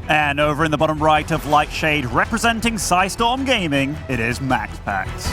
And over in the bottom right of Lightshade, representing Psystorm Gaming, it is MaxPax.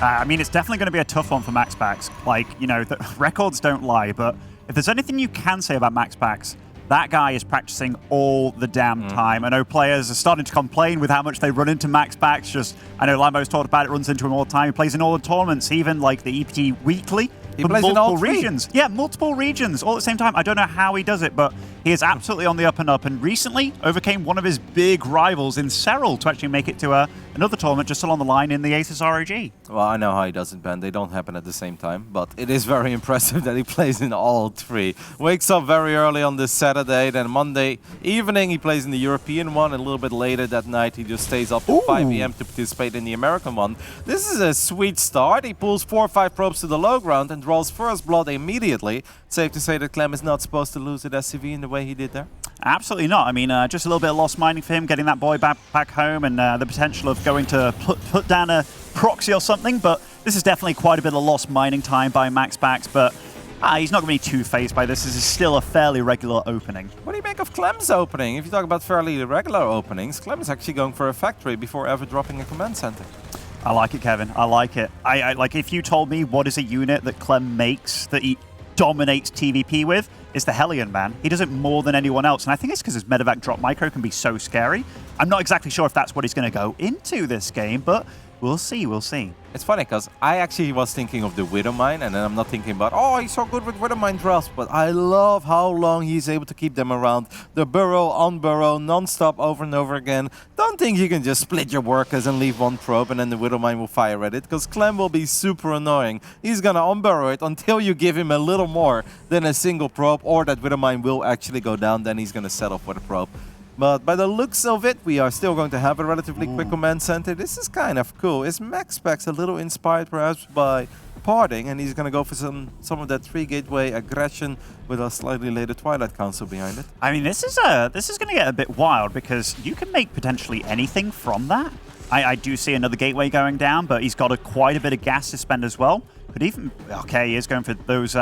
I mean, it's definitely going to be a tough one for MaxPax. Like, you know, the records don't lie, but if there's anything you can say about MaxPax, that guy is practicing all the damn time. I know players are starting to complain with how much they run into MaxPax. Just, I know Lambo's talked about it, runs into him all the time. He plays in all the tournaments, even like the EPT Weekly. He plays in all three regions. Yeah, multiple regions all at the same time. I don't know how he does it, but he is absolutely on the up and up. And recently overcame one of his big rivals in Serral to actually make it to another tournament just along the line in the Aces ROG. Well, I know how he does it, Ben. They don't happen at the same time, but it is very impressive that he plays in all three. Wakes up very early on this Saturday, then Monday evening he plays in the European one, and a little bit later that night he just stays up till 5 PM to participate in the American one. This is a sweet start. He pulls 4 or 5 probes to the low ground and draws first blood immediately. Safe to say that Clem is not supposed to lose at SCV in the way he did there? Absolutely not. I mean, just a little bit of lost mining for him, getting that boy back home, and the potential of going to put down a proxy or something, but this is definitely quite a bit of lost mining time by MaxPax, but he's not going to be too phased by this. This is still a fairly regular opening. What do you make of Clem's opening? If you talk about fairly regular openings, Clem is actually going for a factory before ever dropping a command center. I like it, Kevin. I like it. I like, if you told me what is a unit that Clem makes that he dominates TVP with, is the Hellion, man. He does it more than anyone else, and I think it's because his medevac drop micro can be so scary. I'm not exactly sure if that's what he's going to go into this game, but we'll see, we'll see. It's funny, because I actually was thinking of the Widowmine, and then I'm not thinking about, oh, he's so good with Widowmine drops, but I love how long he's able to keep them around. The burrow, on burrow, non-stop over and over again. Don't think you can just split your workers and leave one probe, and then the Widowmine will fire at it, because Clem will be super annoying. He's gonna on-burrow it until you give him a little more than a single probe, or that Widowmine will actually go down, then he's gonna set off with a probe. But by the looks of it, we are still going to have a relatively quick command center. This is kind of cool. Is MaxPax a little inspired perhaps by Parting, and he's going to go for some of that 3-gateway aggression with a slightly later Twilight Council behind it? I mean, this is going to get a bit wild, because you can make potentially anything from that. I do see another gateway going down, but he's got quite a bit of gas to spend as well. Could even... Okay, he is going for those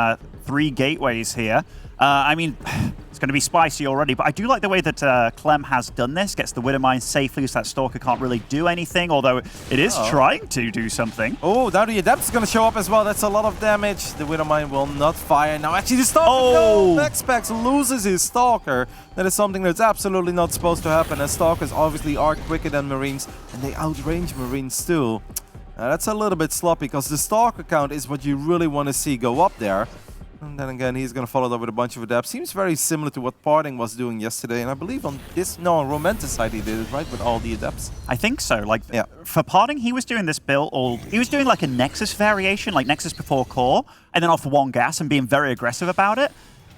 3 gateways here. I mean, it's going to be spicy already, but I do like the way that Clem has done this. Gets the Widowmine safely, so that Stalker can't really do anything, although it is trying to do something. Oh, now the Adept is going to show up as well. That's a lot of damage. The Widowmine will not fire. Now actually the Stalker, no! MaxPax loses his Stalker. That is something that's absolutely not supposed to happen, as Stalkers obviously are quicker than Marines, and they outrange Marines too. Now that's a little bit sloppy, because the Stalker count is what you really want to see go up there. And then again, he's going to follow that with a bunch of adepts. Seems very similar to what Parting was doing yesterday. And I believe on this, no, on Romantic side he did it, right? With all the adepts. I think so. Like, yeah. For Parting, he was doing this build, or he was doing like a Nexus variation, like Nexus before Core, and then off 1 gas and being very aggressive about it.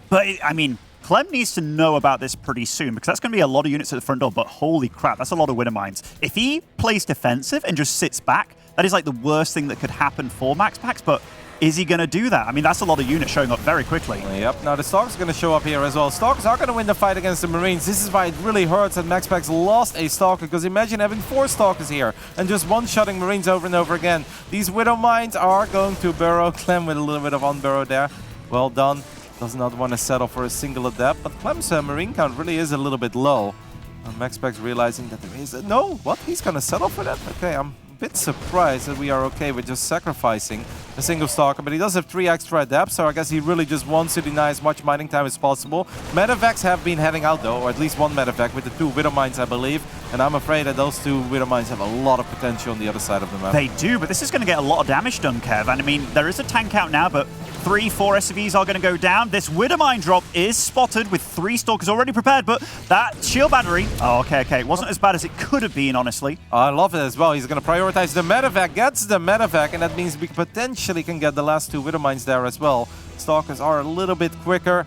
But, I mean, Clem needs to know about this pretty soon, because that's going to be a lot of units at the front door, but holy crap, that's a lot of Widowmines. If he plays defensive and just sits back, that is like the worst thing that could happen for MaxPax, but is he going to do that? I mean, that's a lot of units showing up very quickly. Yep, now the Stalkers are going to show up here as well. Stalkers are going to win the fight against the Marines. This is why it really hurts that MaxPax lost a Stalker, because imagine having 4 Stalkers here and just one-shotting Marines over and over again. These Widowmines are going to burrow. Clem with a little bit of on-burrow there. Well done. Does not want to settle for a single adept, but Clem's Marine count really is a little bit low. And MaxPax realizing that there is no, what? He's going to settle for that? Okay, I'm a bit surprised that we are okay with just sacrificing a single Stalker, but he does have 3 extra adepts, so I guess he really just wants to deny as much mining time as possible. Medevacs have been heading out though, or at least 1 medevac with the 2 Widowmines, I believe, and I'm afraid that those 2 Widowmines have a lot of potential on the other side of the map. They do, but this is going to get a lot of damage done, Kev, and I mean, there is a tank out now, but 3, 4 SCVs are going to go down. This Widowmine drop is spotted with 3 Stalkers already prepared, but that shield battery, oh, okay, it wasn't as bad as it could have been, honestly. I love it as well. He's going to prioritize the medevac, gets the medevac, and that means we potentially can get the last 2 Widowmines there as well. Stalkers are a little bit quicker.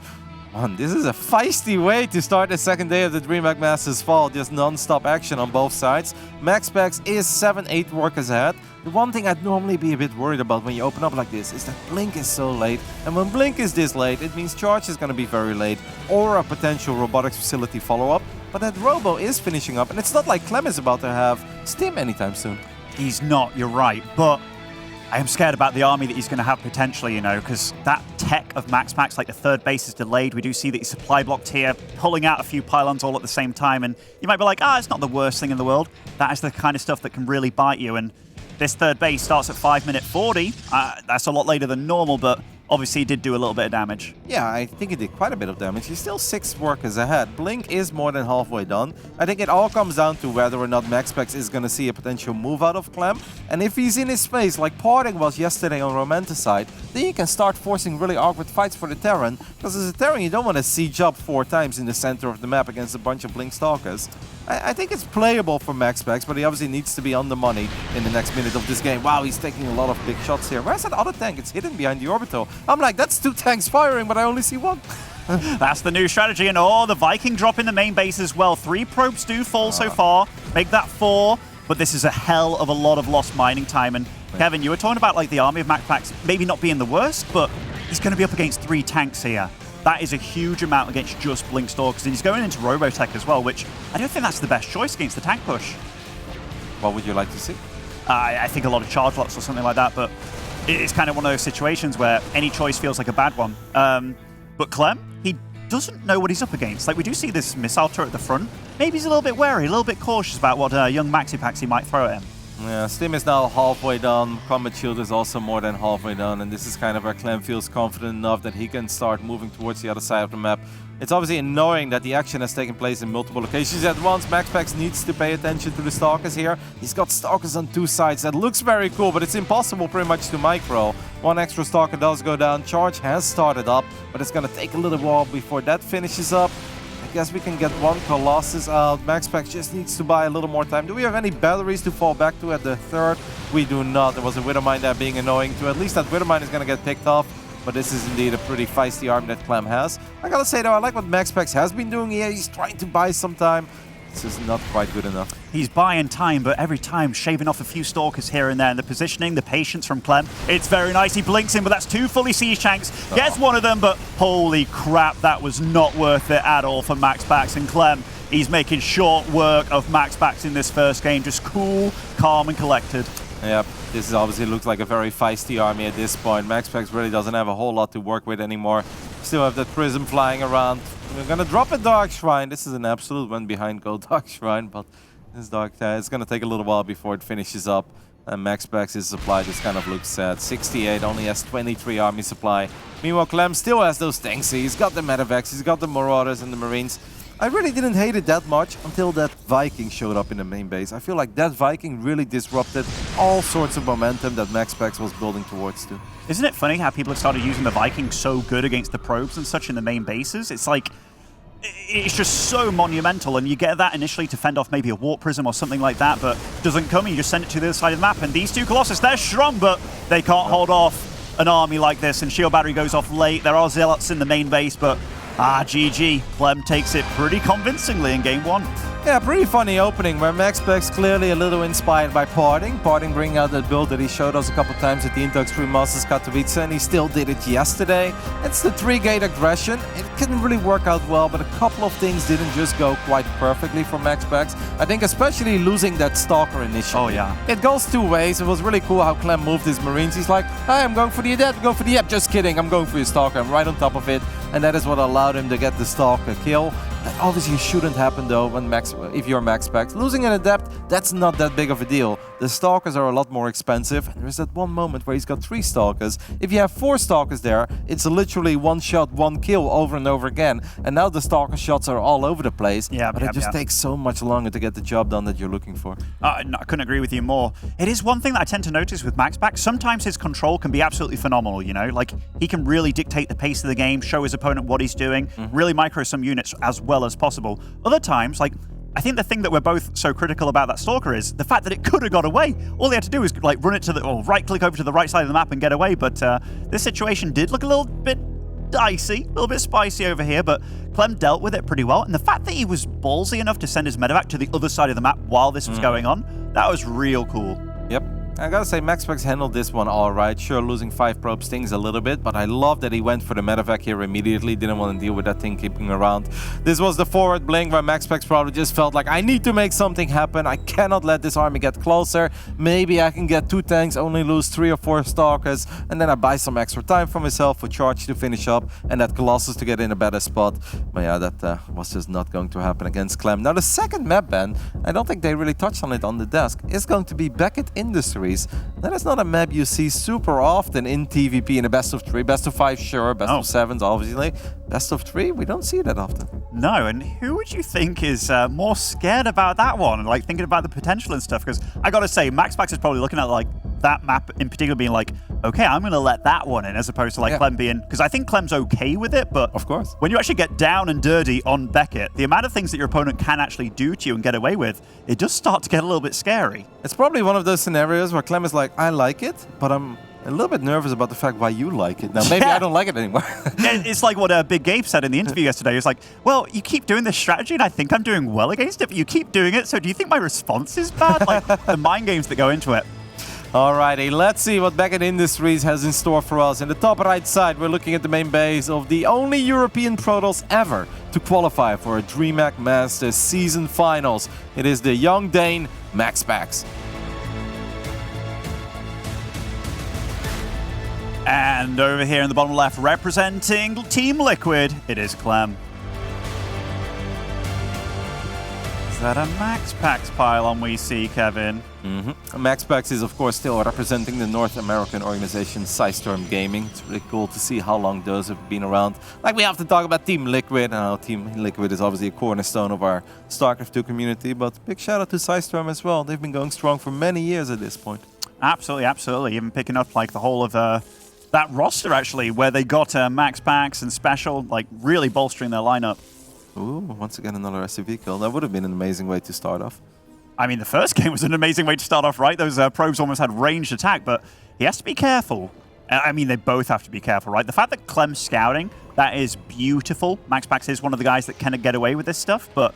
Man, this is a feisty way to start the second day of the DreamHack Masters Fall. Just non-stop action on both sides. MaxPax is 7-8 workers ahead. The one thing I'd normally be a bit worried about when you open up like this is that Blink is so late. And when Blink is this late, it means Charge is going to be very late, or a potential robotics facility follow-up. But that Robo is finishing up, and it's not like Clem is about to have Stim anytime soon. He's not, you're right, but I am scared about the army that he's going to have potentially, you know, because that tech of MaxPax, like the third base is delayed. We do see that he's supply blocked here, pulling out a few pylons all at the same time. And you might be like, it's not the worst thing in the world. That is the kind of stuff that can really bite you. And this third base starts at 5:40. That's a lot later than normal, but obviously he did do a little bit of damage. Yeah, I think he did quite a bit of damage. He's still 6 workers ahead. Blink is more than halfway done. I think it all comes down to whether or not MaxPax is going to see a potential move out of Clem. And if he's in his space, like Parting was yesterday on Romanticide, then you can start forcing really awkward fights for the Terran. Because as a Terran, you don't want to siege up 4 times in the center of the map against a bunch of Blink Stalkers. I think it's playable for MaxPax, but he obviously needs to be on the money in the next minute of this game. Wow, he's taking a lot of big shots here. Where's that other tank? It's hidden behind the orbital. I'm like, that's 2 tanks firing, but I only see 1. That's the new strategy. And the Viking drop in the main base as well. 3 probes do fall so far. Make that 4. But this is a hell of a lot of lost mining time. And Kevin, you were talking about like the army of MaxPax maybe not being the worst, but he's going to be up against 3 tanks here. That is a huge amount against just Blink Stalkers. And he's going into Robotech as well, which I don't think that's the best choice against the tank push. What would you like to see? I think a lot of charge lots or something like that, but it's kind of one of those situations where any choice feels like a bad one. But Clem, he doesn't know what he's up against. Like, we do see this missile turret at the front. Maybe he's a little bit wary, a little bit cautious about what young MaxPax he might throw at him. Yeah, Stim is now halfway done. Combat Shield is also more than halfway done. And this is kind of where Clem feels confident enough that he can start moving towards the other side of the map. It's obviously annoying that the action has taken place in multiple locations at once. MaxPax needs to pay attention to the Stalkers here. He's got Stalkers on 2 sides. That looks very cool, but it's impossible pretty much to micro. 1 extra Stalker does go down. Charge has started up, but it's going to take a little while before that finishes up. I guess we can get 1 Colossus out. MaxPax just needs to buy a little more time. Do we have any batteries to fall back to at the 3rd? We do not. There was a Widowmine there being annoying too. At least that Widowmine is going to get picked off. But this is indeed a pretty feisty arm that Clem has. I gotta say though, I like what MaxPax has been doing here. He's trying to buy some time. This is not quite good enough. He's buying time, but every time shaving off a few Stalkers here and there. And the positioning, the patience from Clem, it's very nice. He blinks in, but that's 2 fully siege tanks. Gets one of them, but holy crap, that was not worth it at all for MaxPax. And Clem, he's making short work of MaxPax in this first game. Just cool, calm, and collected. Yep, this is obviously looks like a very feisty army at this point. MaxPax really doesn't have a whole lot to work with anymore. Still have that Prism flying around. We're gonna drop a Dark Shrine. This is an absolute one behind go Dark Shrine, but this Dark it's gonna take a little while before it finishes up. And MaxPax's supply just kind of looks sad. 68 only has 23 army supply. Meanwhile, Clem still has those tanks. He's got the Medivacs, he's got the Marauders and the Marines. I really didn't hate it that much until that Viking showed up in the main base. I feel like that Viking really disrupted all sorts of momentum that MaxPax was building towards too. Isn't it funny how people have started using the Viking so good against the probes and such in the main bases? It's like, it's just so monumental, and you get that initially to fend off maybe a Warp Prism or something like that, but doesn't come, and you just send it to the other side of the map. And these 2 Colossus, they're strong, but they can't hold off an army like this, and Shield Battery goes off late. There are Zealots in the main base, but GG. Clem takes it pretty convincingly in game 1. Yeah, pretty funny opening where MaxPax clearly a little inspired by Parting. Parting bringing out that build that he showed us a couple times at the Into Extreme Masters Katowice, and he still did it yesterday. It's the 3-gate aggression. It couldn't really work out well, but a couple of things didn't just go quite perfectly for MaxPax. I think especially losing that Stalker initially. Oh yeah. It goes 2 ways. It was really cool how Clem moved his Marines. He's like, hey, I'm going for the Adept, go for the Adept. Just kidding, I'm going for your Stalker. I'm right on top of it. And that is what allowed him to get the Stalker kill. That obviously shouldn't happen though when if you're MaxPax. Losing an Adept, that's not that big of a deal. The Stalkers are a lot more expensive, and there's that one moment where he's got 3 Stalkers. If you have 4 Stalkers there, it's literally 1 shot, 1 kill over and over again. And now the Stalker shots are all over the place, but it just takes so much longer to get the job done that you're looking for. No, I couldn't agree with you more. It is one thing that I tend to notice with MaxPax. Sometimes his control can be absolutely phenomenal, you know? Like, he can really dictate the pace of the game, show his opponent what he's doing, really micro some units as well as possible. Other times, like, I think the thing that we're both so critical about that Stalker is the fact that it could have got away. All they had to do was like run it to the, or right-click over to the right side of the map and get away. But this situation did look a little bit dicey, a little bit spicy over here, but Clem dealt with it pretty well. And the fact that he was ballsy enough to send his medevac to the other side of the map while this was going on, that was real cool. Yep. I gotta say, MaxPax handled this one all right. Sure, losing 5 probes stings a little bit, but I love that he went for the medevac here immediately. Didn't want to deal with that thing keeping around. This was the forward blink where MaxPax probably just felt like, I need to make something happen. I cannot let this army get closer. Maybe I can get 2 tanks, only lose 3 or 4 stalkers, and then I buy some extra time for myself for charge to finish up, and that Colossus to get in a better spot. But yeah, that was just not going to happen against Clem. Now the second map ban, I don't think they really touched on it on the desk, is going to be Beckett Industries. That is not a map you see super often in TVP in a best of 3. Best of 5, sure. Best of 7s, obviously. Best of 3, we don't see that often. No, and who would you think is more scared about that one? Like, thinking about the potential and stuff? Because I gotta say, MaxPax is probably looking at, like, that map in particular being like, okay, I'm gonna let that one in, as opposed to, like, Clem being... Because I think Clem's okay with it, but... Of course. When you actually get down and dirty on Beckett, the amount of things that your opponent can actually do to you and get away with, it does start to get a little bit scary. It's probably one of those scenarios where Clem is like, I like it, but I'm a little bit nervous about the fact why you like it. Now, maybe I don't like it anymore. It's like what Big Gabe said in the interview yesterday. He was like, well, you keep doing this strategy and I think I'm doing well against it, but you keep doing it, so do you think my response is bad? Like, the mind games that go into it. Alrighty, let's see what Beckett Industries has in store for us. In the top right side, we're looking at the main base of the only European Protoss ever to qualify for a DreamHack Masters season finals. It is the young Dane, MaxPax. And over here in the bottom left, representing Team Liquid, it is Clem. Is that a MaxPax pylon we see, Kevin? MaxPax is, of course, still representing the North American organization Systorm Gaming. It's really cool to see how long those have been around. Like, we have to talk about Team Liquid. Team Liquid is obviously a cornerstone of our StarCraft 2 community, but big shout out to Systorm as well. They've been going strong for many years at this point. Absolutely, absolutely. Even picking up, like, the whole of that roster, actually, where they got MaxPax and Special, like, really bolstering their lineup. Ooh, once again, another SCV kill. That would have been an amazing way to start off. I mean, the first game was an amazing way to start off, right? Those probes almost had ranged attack, but he has to be careful. I mean, they both have to be careful, right? The fact that Clem's scouting, that is beautiful. MaxPax is one of the guys that kind of get away with this stuff, but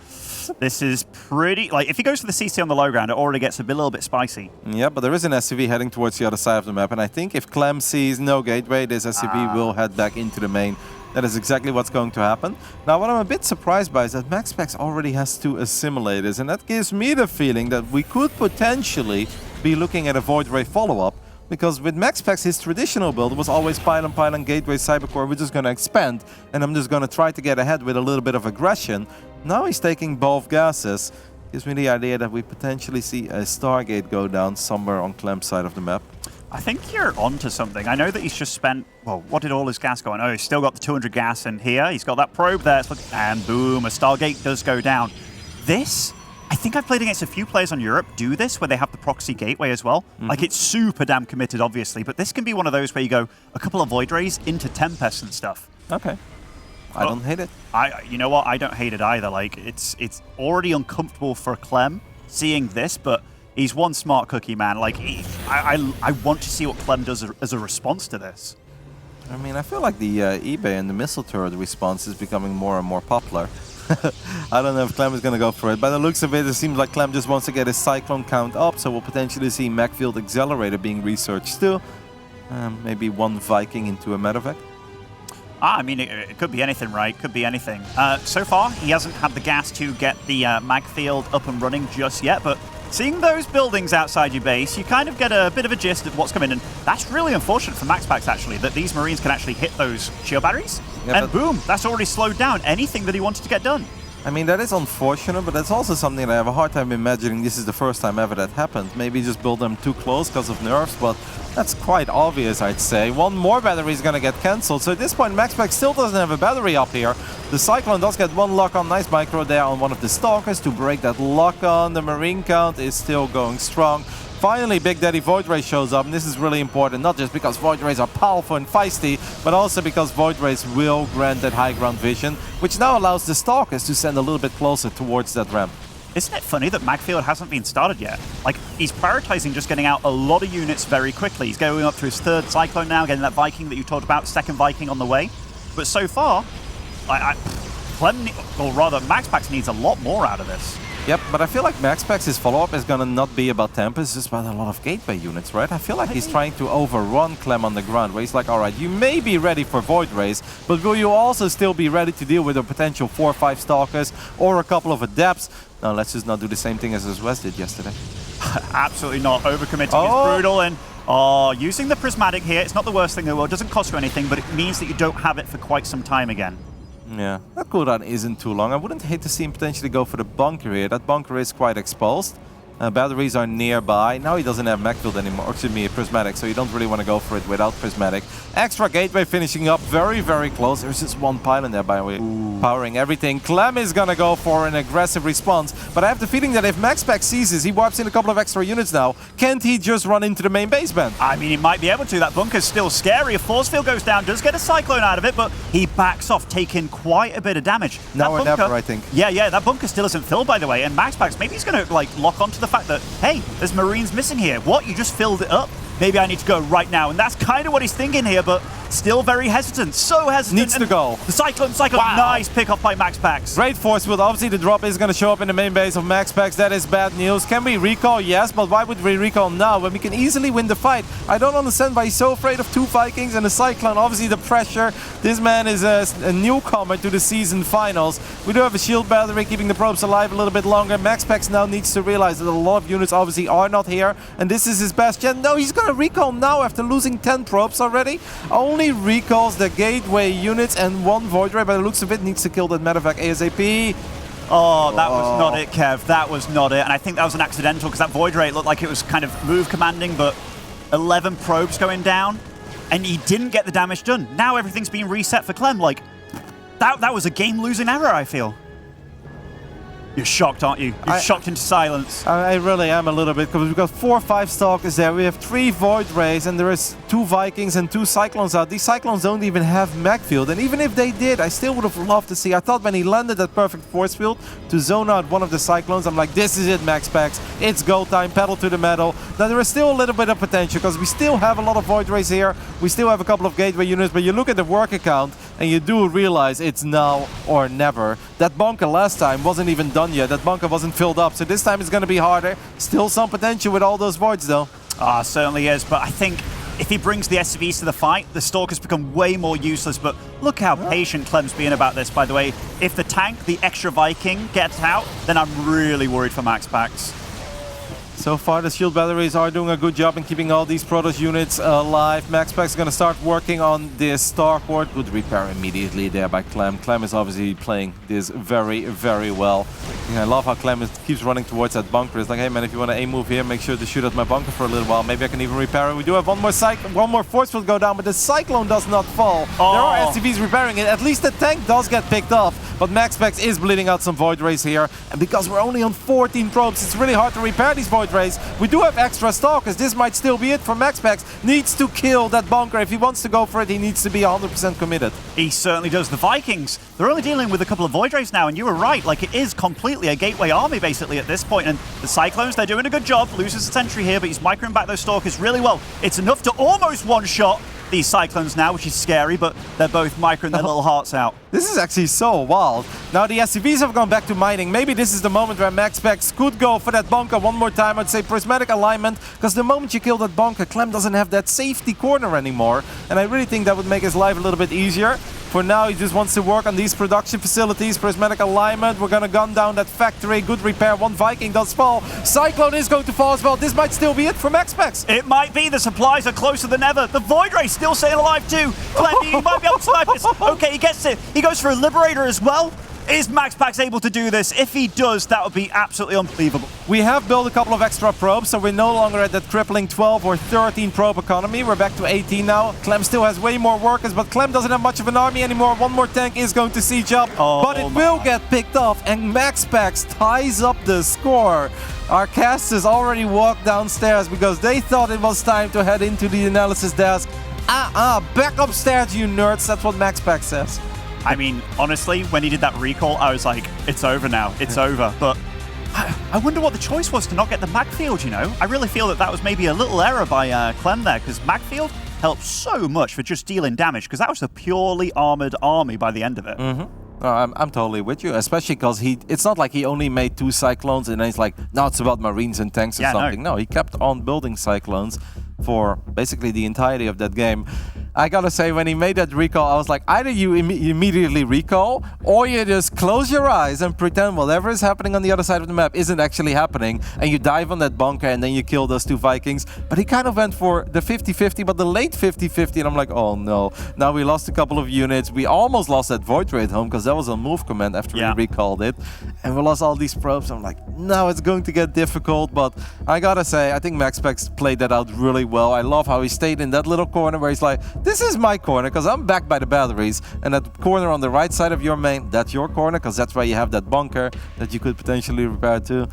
this is pretty... Like, if he goes for the CC on the low ground, it already gets a little bit spicy. Yeah, but there is an SCV heading towards the other side of the map, and I think if Clem sees no gateway, this SCV will head back into the main. That is exactly what's going to happen. Now, what I'm a bit surprised by is that MaxPax already has 2 assimilators, and that gives me the feeling that we could potentially be looking at a Void Ray follow-up, because with MaxPax, his traditional build was always pylon, gateway, cybercore, we're just going to expand, and I'm just going to try to get ahead with a little bit of aggression. Now he's taking both gases. Gives me the idea that we potentially see a Stargate go down somewhere on Clem's side of the map. I think you're onto something. I know that he's just spent, well, what did all his gas go on? Oh, he's still got the 200 gas in here. He's got that probe there. And boom, a Stargate does go down. This, I think I've played against a few players on Europe do this, where they have the proxy gateway as well. Like, it's super damn committed, obviously, but this can be one of those where you go a couple of Void Rays into Tempest and stuff. Okay. I don't hate it. You know what? I don't hate it either. Like, it's already uncomfortable for Clem seeing this, but he's one smart cookie, man. Like, I want to see what Clem does as a response to this. I mean, I feel like the eBay and the missile turret response is becoming more and more popular. I don't know if Clem is going to go for it. By the looks of it, it seems like Clem just wants to get his Cyclone count up, so we'll potentially see Macfield Accelerator being researched too. Maybe one Viking into a medevac. I mean, it could be anything, right? Could be anything. So far, he hasn't had the gas to get the Macfield up and running just yet, but seeing those buildings outside your base, you kind of get a bit of a gist of what's coming in. And that's really unfortunate for MaxPax, actually, that these Marines can actually hit those shield batteries. Yeah, and boom, that's already slowed down anything that he wanted to get done. I mean, that is unfortunate, but that's also something that I have a hard time imagining this is the first time ever that happened. Maybe just build them too close because of nerfs, but that's quite obvious, I'd say. One more battery is going to get cancelled, so at this point, MaxPax still doesn't have a battery up here. The Cyclone does get one lock-on, nice micro there on one of the Stalkers to break that lock-on. The Marine count is still going strong. Finally, Big Daddy Void Ray shows up, and this is really important, not just because Void Rays are powerful and feisty, but also because Void Rays will grant that high ground vision, which now allows the Stalkers to send a little bit closer towards that ramp. Isn't it funny that Macfield hasn't been started yet? Like, he's prioritizing just getting out a lot of units very quickly. He's going up to his 3rd Cyclone now, getting that Viking that you talked about, 2nd Viking on the way. But so far, Clem, or rather, MaxPax needs a lot more out of this. Yep, but I feel like MaxPax's follow-up is gonna not be about tempo, it's just about a lot of gateway units, right? I feel like he's trying to overrun Clem on the ground, where he's like, alright, you may be ready for Void Rays, but will you also still be ready to deal with a potential 4 or 5 Stalkers or a couple of Adepts? No, let's just not do the same thing as West did yesterday. Absolutely not. Overcommitting is brutal, and using the Prismatic here, it's not the worst thing in the world. It doesn't cost you anything, but it means that you don't have it for quite some time again. Yeah, that cooldown isn't too long. I wouldn't hate to see him potentially go for the bunker here. That bunker is quite exposed. Batteries are nearby. Now he doesn't have Macfield anymore, or excuse me, Prismatic, so you don't really want to go for it without Prismatic. Extra gateway finishing up very, very close. There's just one pylon there, by the way, powering everything. Clem is going to go for an aggressive response, but I have the feeling that if MaxPax seizes, he wipes in a couple of extra units now. Can't he just run into the main basement? I mean, he might be able to. That bunker's still scary. If Force Field goes down, does get a Cyclone out of it, but he backs off, taking quite a bit of damage. Now or never, I think. Yeah, that bunker still isn't filled, by the way, and MaxPax, maybe he's going to like lock onto the fact that, hey, there's Marines missing here. What? You just filled it up? Maybe I need to go right now. And that's kind of what he's thinking here, but still very hesitant. So hesitant. Needs to go. The Cyclone, wow. Nice pick up by MaxPax. Great force field. Obviously, the drop is going to show up in the main base of MaxPax. That is bad news. Can we recall? Yes, but why would we recall now when we can easily win the fight? I don't understand why he's so afraid of 2 Vikings and a Cyclone. Obviously, the pressure. This man is a newcomer to the season finals. We do have a shield battery keeping the probes alive a little bit longer. MaxPax now needs to realize that a lot of units obviously are not here, and this is his best chance. No, he's going to recall now after losing 10 probes already. Only recalls the gateway units and 1 Void Ray, by the looks of it, needs to kill that medevac ASAP. Oh, that was not it, Kev. That was not it. And I think that was an accidental, because that Void Ray looked like it was kind of move commanding, but 11 probes going down, and he didn't get the damage done. Now everything's being reset for Clem. Like, that was a game-losing error, I feel. You're shocked, aren't you? You're shocked into silence. I really am a little bit, because we've got 4 or 5 Stalkers there. We have 3 Void Rays, and there is 2 Vikings and 2 Cyclones out. These Cyclones don't even have Macfield, and even if they did, I still would have loved to see. I thought when he landed that perfect force field to zone out one of the Cyclones, I'm like, this is it, MaxPax. It's go time, pedal to the metal. Now, there is still a little bit of potential, because we still have a lot of Void Rays here. We still have a couple of gateway units, but you look at the work account, and you do realize it's now or never. That bunker last time wasn't even done yet. That bunker wasn't filled up, so this time it's going to be harder. Still some potential with all those voids, though. Certainly is, but I think if he brings the SCVs to the fight, the Stalkers become way more useless, but look how patient Clem's being about this, by the way. If the tank, the extra Viking, gets out, then I'm really worried for MaxPax. So far, the shield batteries are doing a good job in keeping all these Protoss units alive. MaxPax is going to start working on this Starport. Good repair immediately there by Clem. Clem is obviously playing this very, very well. And I love how Clem keeps running towards that bunker. It's like, hey man, if you want to aim move here, make sure to shoot at my bunker for a little while. Maybe I can even repair it. We do have one more force field go down, but the Cyclone does not fall. There are SCVs repairing it. At least the tank does get picked up. But MaxPax is bleeding out some Void Rays here. And because we're only on 14 probes, it's really hard to repair these Void Rays. We do have extra Stalkers. This might still be it for MaxPax. Needs to kill that bunker. If he wants to go for it, he needs to be 100% committed. He certainly does. The Vikings, they're only dealing with a couple of Void Rays now, and you were right. Like, it is completely a gateway army, basically, at this point. And the Cyclones, they're doing a good job. Loses a sentry here, but he's microing back those Stalkers really well. It's enough to almost one-shot these Cyclones now, which is scary, but they're both microing their little hearts out. This is actually so wild. Now the SCVs have gone back to mining. Maybe this is the moment where MaxPax could go for that bunker one more time. I'd say prismatic alignment, because the moment you kill that bunker, Clem doesn't have that safety corner anymore. And I really think that would make his life a little bit easier. For now, he just wants to work on these production facilities. Prismatic alignment. We're going to gun down that factory. Good repair. One Viking does fall. Cyclone is going to fall as well. This might still be it for MaxPax. It might be. The supplies are closer than ever. The Void Ray still staying alive too. Clem, he might be able to snipe this. Okay, he gets it. He goes for a Liberator as well. Is MaxPax able to do this? If he does, that would be absolutely unbelievable. We have built a couple of extra probes, so we're no longer at that crippling 12 or 13 probe economy. We're back to 18 now. Clem still has way more workers, but Clem doesn't have much of an army anymore. One more tank is going to siege up, but it will get picked off, and MaxPax ties up the score. Our casters already walked downstairs because they thought it was time to head into the analysis desk. Back upstairs, you nerds. That's what MaxPax says. I mean, honestly, when he did that recall, I was like, it's over now. It's over. But I wonder what the choice was to not get the Macfield, you know? I really feel that that was maybe a little error by Clem there, because Macfield helped so much for just dealing damage, because that was a purely armored army by the end of it. No, I'm totally with you, especially because it's not like he only made 2 Cyclones and then he's like, no, it's about Marines and tanks or something. No, he kept on building Cyclones for basically the entirety of that game. I gotta say, when he made that recall, I was like, either you immediately recall, or you just close your eyes and pretend whatever is happening on the other side of the map isn't actually happening, and you dive on that bunker and then you kill those 2 Vikings. But he kind of went for the 50-50, but the late 50-50, and I'm like, oh no. Now we lost a couple of units. We almost lost that Void Raid home, because that was a move command after we recalled it. And we lost all these probes. I'm like, now it's going to get difficult, but I gotta say, I think MaxPax played that out really well. I love how he stayed in that little corner where he's like, this is my corner because I'm backed by the batteries, and that corner on the right side of your main, that's your corner because that's where you have that bunker that you could potentially repair to.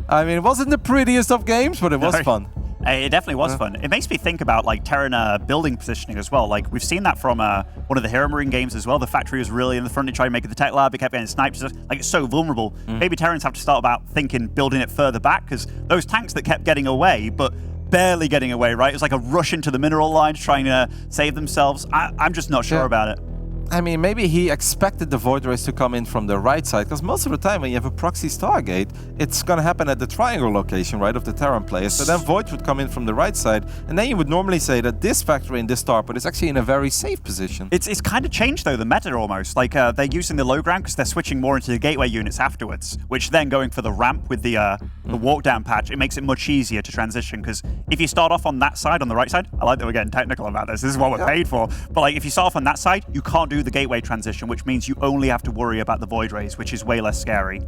I mean, it wasn't the prettiest of games, but it was fun. It definitely was fun. It makes me think about like Terran building positioning as well. Like we've seen that from one of the Hero Marine games as well. The factory was really in the front to try and make it the tech lab. It kept getting sniped. Like it's so vulnerable. Maybe Terrans have to start about thinking building it further back, because those tanks that kept getting away, but barely getting away, right? It was like a rush into the mineral lines trying to save themselves. I'm just not sure about it. I mean, maybe he expected the Void Rays to come in from the right side, because most of the time when you have a proxy Stargate, it's going to happen at the triangle location, right, of the Terran player. So then Void would come in from the right side, and then you would normally say that this factory in this starport is actually in a very safe position. It's kind of changed, though, the meta almost. Like, they're using the low ground because they're switching more into the gateway units afterwards, which then going for the ramp with the walk down patch, it makes it much easier to transition, because if you start off on that side, on the right side, I like that we're getting technical about this, this is what we're paid for, but like if you start off on that side, you can't do the gateway transition, which means you only have to worry about the Void Rays, which is way less scary.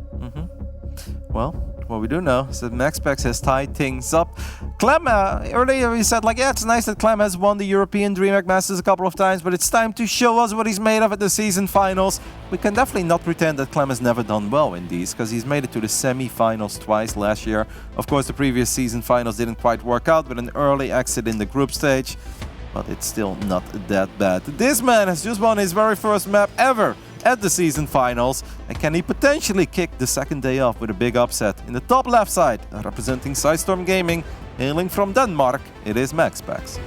Well, what we do know is that MaxPax has tied things up. Clem, earlier he said, like, yeah, it's nice that Clem has won the European DreamHack Masters a couple of times, but it's time to show us what he's made of at the season finals. We can definitely not pretend that Clem has never done well in these, because he's made it to the semi-finals twice last year. Of course, the previous season finals didn't quite work out with an early exit in the group stage, but it's still not that bad. This man has just won his very first map ever at the season finals, and can he potentially kick the second day off with a big upset? In the top left side, representing Sidestorm Gaming, hailing from Denmark, it is MaxPax.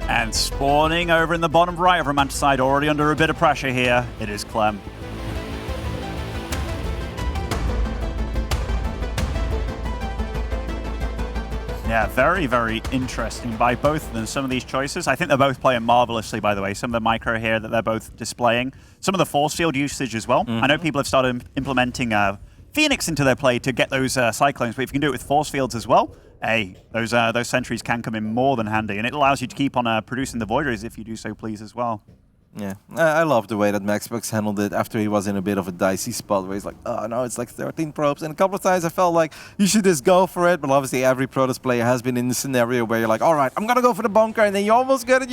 And spawning over in the bottom right of Romanticide, already under a bit of pressure here, it is Clem. Yeah, very, very interesting by both of them, some of these choices. I think they're both playing marvelously, by the way. Some of the micro here that they're both displaying. Some of the force field usage as well. I know people have started implementing Phoenix into their play to get those Cyclones, but if you can do it with force fields as well, hey, those sentries can come in more than handy, and it allows you to keep on producing the Void Rays if you do so please as well. Yeah, I love the way that MaxPax handled it after he was in a bit of a dicey spot where he's like, oh no, it's like 13 probes. And a couple of times I felt like you should just go for it. But obviously every Protoss player has been in the scenario where you're like, all right, I'm going to go for the bunker. And then you almost get it,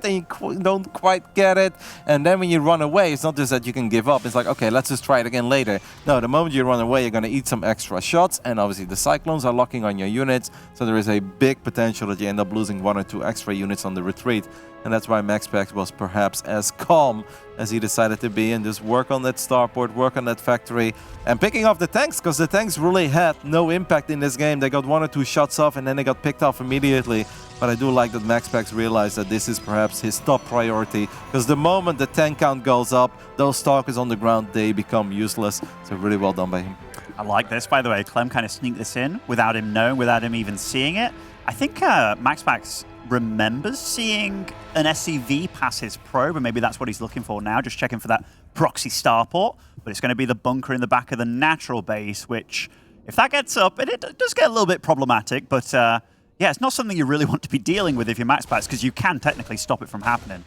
and you don't quite get it. And then when you run away, it's not just that you can give up. It's like, okay, let's just try it again later. No, the moment you run away, you're going to eat some extra shots. And obviously the Cyclones are locking on your units. So there is a big potential that you end up losing 1 or 2 extra units on the retreat. And that's why MaxPax was perhaps as calm as he decided to be, and just work on that starport, work on that factory, and picking off the tanks, because the tanks really had no impact in this game. They got 1 or 2 shots off, and then they got picked off immediately. But I do like that MaxPax realized that this is perhaps his top priority, because the moment the tank count goes up, those stalkers on the ground, they become useless. So really well done by him. I like this, by the way. Clem kind of sneaked this in without him knowing, without him even seeing it. I think MaxPax remembers seeing an SCV pass his probe, and maybe that's what he's looking for now, just checking for that proxy starport. But it's going to be the bunker in the back of the natural base, which, if that gets up, and it does get a little bit problematic, but yeah, it's not something you really want to be dealing with if you're MaxPax, because you can technically stop it from happening.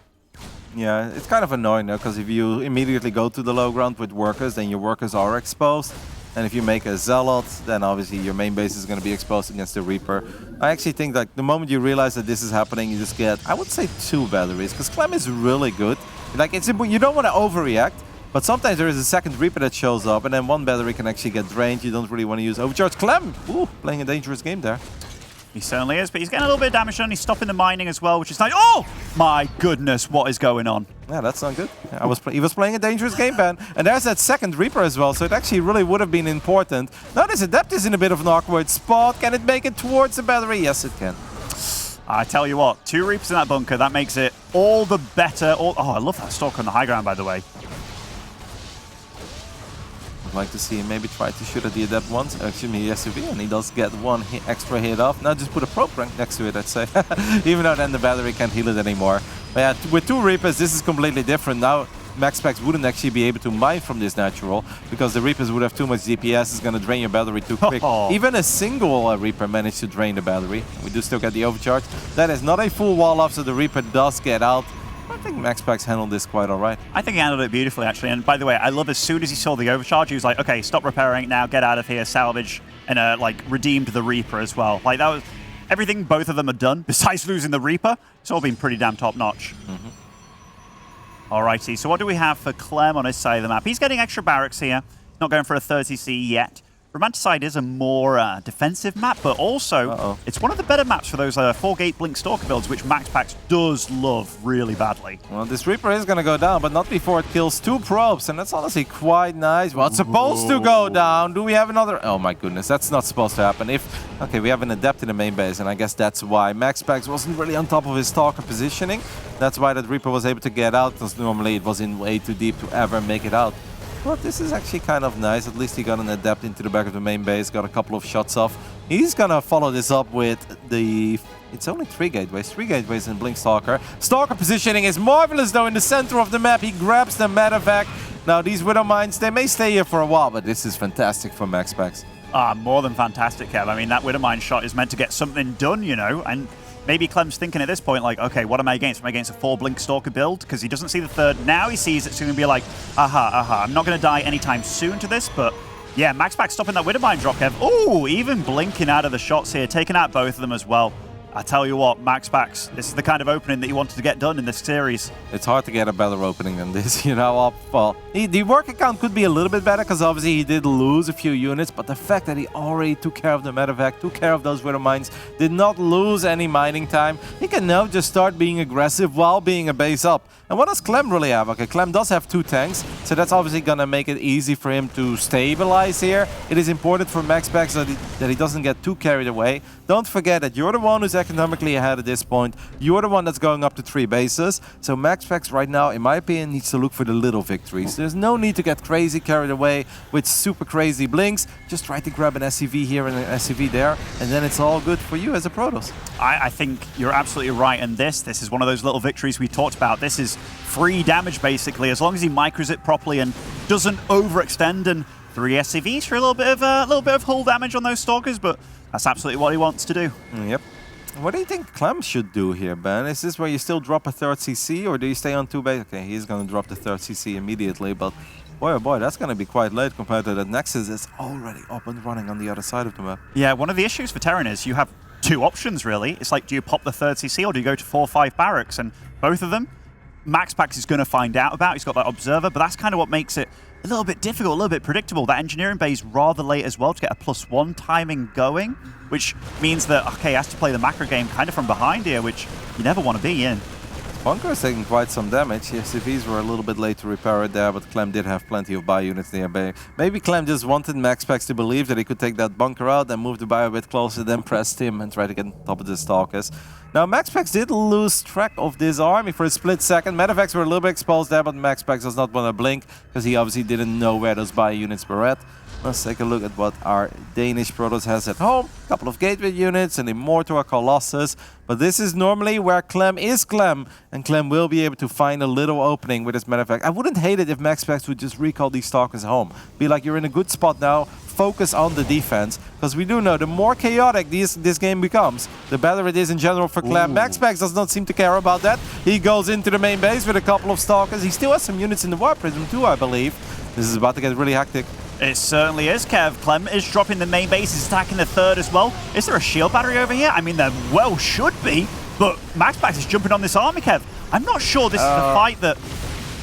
Yeah, it's kind of annoying though, because if you immediately go to the low ground with workers, then your workers are exposed. And if you make a Zealot, then obviously your main base is going to be exposed against the Reaper. I actually think that the moment you realize that this is happening, you just get, I would say, 2 batteries, because Clem is really good. Like, it's you don't want to overreact, but sometimes there is a second Reaper that shows up, and then 1 battery can actually get drained. You don't really want to use overcharge. Clem, ooh, playing a dangerous game there. He certainly is, but he's getting a little bit of damage done. He's stopping the mining as well, which is nice. Oh, my goodness, what is going on? Yeah, that's not good. Yeah, he was playing a dangerous game plan, and there's that second Reaper as well, so it actually really would have been important. Notice Adept is in a bit of an awkward spot. Can it make it towards the battery? Yes, it can. I tell you what, 2 Reapers in that bunker, that makes it all the better. Oh, I love that Stalker on the high ground, by the way. I'd like to see him maybe try to shoot at the Adept once, excuse me, the SUV, and he does get 1 extra hit off. Now just put a probe rank next to it, I'd say. Even though then the battery can't heal it anymore. But yeah, with 2 Reapers, this is completely different. Now, MaxPax wouldn't actually be able to mine from this natural, because the Reapers would have too much DPS, it's going to drain your battery too quick. Even a single Reaper managed to drain the battery. We do still get the overcharge. That is not a full wall off, so the Reaper does get out. I think MaxPax handled this quite alright. I think he handled it beautifully, actually. And by the way, I love as soon as he saw the overcharge, he was like, okay, stop repairing now, get out of here, salvage, and like redeemed the Reaper as well. Like that was everything both of them had done, besides losing the Reaper. It's all been pretty damn top-notch. Alrighty, so what do we have for Clem on his side of the map? He's getting extra barracks here. He's not going for a 30C yet. Romanticide is a more defensive map, but also it's one of the better maps for those 4-gate Blink Stalker builds, which MaxPax does love really badly. Well, this Reaper is going to go down, but not before it kills 2 probes, and that's honestly quite nice. Well, it's supposed to go down. Do we have another? Oh my goodness, that's not supposed to happen. Okay, we have an Adept in the main base, and I guess that's why MaxPax wasn't really on top of his Stalker positioning. That's why that Reaper was able to get out, because normally it was in way too deep to ever make it out. But this is actually kind of nice. At least he got an Adept into the back of the main base, got a couple of shots off. He's gonna follow this up with the... It's only 3 gateways. 3 gateways in Blink Stalker. Stalker positioning is marvelous though in the center of the map. He grabs the medevac. Now these Widow Mines, they may stay here for a while, but this is fantastic for MaxPax. More than fantastic, Kev. I mean, that Widow Mine shot is meant to get something done, you know, and maybe Clem's thinking at this point, like, okay, what am I against? Am I against a 4 Blink Stalker build? Because he doesn't see the 3rd. Now he sees it's going to be like, I'm not going to die anytime soon to this, but yeah, MaxPax stopping that Widow Mine drop, Kev. Oh, even blinking out of the shots here, taking out both of them as well. I tell you what, MaxPax, this is the kind of opening that you wanted to get done in this series. It's hard to get a better opening than this, you know. Well, the work account could be a little bit better, because obviously he did lose a few units, but the fact that he already took care of the medevac, took care of those Widow Mines, did not lose any mining time, he can now just start being aggressive while being a base up. And what does Clem really have? Okay, Clem does have 2 tanks, so that's obviously going to make it easy for him to stabilize here. It is important for MaxPax that he doesn't get too carried away. Don't forget that you're the one who's economically ahead at this point. You're the one that's going up to 3 bases. So MaxPax right now, in my opinion, needs to look for the little victories. There's no need to get crazy carried away with super crazy blinks. Just try to grab an SCV here and an SCV there, and then it's all good for you as a Protoss. I think you're absolutely right, and this is one of those little victories we talked about. This is free damage, basically, as long as he micros it properly and doesn't overextend, and 3 SCVs for a little bit of hull damage on those Stalkers, but that's absolutely what he wants to do. Yep. What do you think Clem should do here, Ben? Is this where you still drop a 3rd CC, or do you stay on 2 base? Okay, he's going to drop the 3rd CC immediately, but boy, oh boy, that's going to be quite late compared to that Nexus is already up and running on the other side of the map. Yeah, one of the issues for Terran is you have 2 options, really. It's like, do you pop the 3rd CC, or do you go to 4-5 barracks? And both of them, MaxPax is going to find out about. He's got that observer, but that's kind of what makes it a little bit difficult, a little bit predictable. That engineering bay is rather late as well to get a +1 timing going, which means that, okay, he has to play the macro game kind of from behind here, which you never want to be in. Bunker is taking quite some damage. Yes, SCVs were a little bit late to repair it there, but Clem did have plenty of buy units nearby. Maybe Clem just wanted MaxPax to believe that he could take that bunker out and move the buy a bit closer, then press him and try to get on top of the Stalkers. Now, MaxPax did lose track of this army for a split second. Medevacs were a little bit exposed there, but MaxPax does not want to blink, because he obviously didn't know where those buy units were at. Let's take a look at what our Danish Protoss has at home. A couple of gateway units, an Immortal, a Colossus. But this is normally where Clem is Clem, and Clem will be able to find a little opening with his medevac. I wouldn't hate it if MaxPax would just recall these Stalkers home. Be like, you're in a good spot now, focus on the defense, because we do know the more chaotic this game becomes, the better it is in general for Clem. MaxPax does not seem to care about that. He goes into the main base with a couple of Stalkers. He still has some units in the Warp Prism too, I believe. This is about to get really hectic. It certainly is, Kev. Clem is dropping the main base, he's attacking the 3rd as well. Is there a shield battery over here? I mean, there well should be, but MaxPax is jumping on this army, Kev. I'm not sure this is a fight that...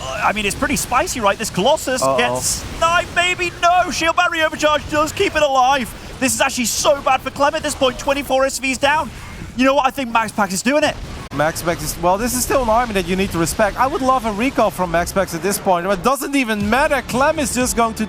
I mean, it's pretty spicy, right? This Colossus gets sniped, maybe. No, shield battery overcharge does keep it alive. This is actually so bad for Clem at this point. 24 SCVs down. You know what? I think MaxPax is doing it. MaxPax is, well, this is still an army that you need to respect. I would love a recall from MaxPax at this point, but it doesn't even matter. Clem is just going to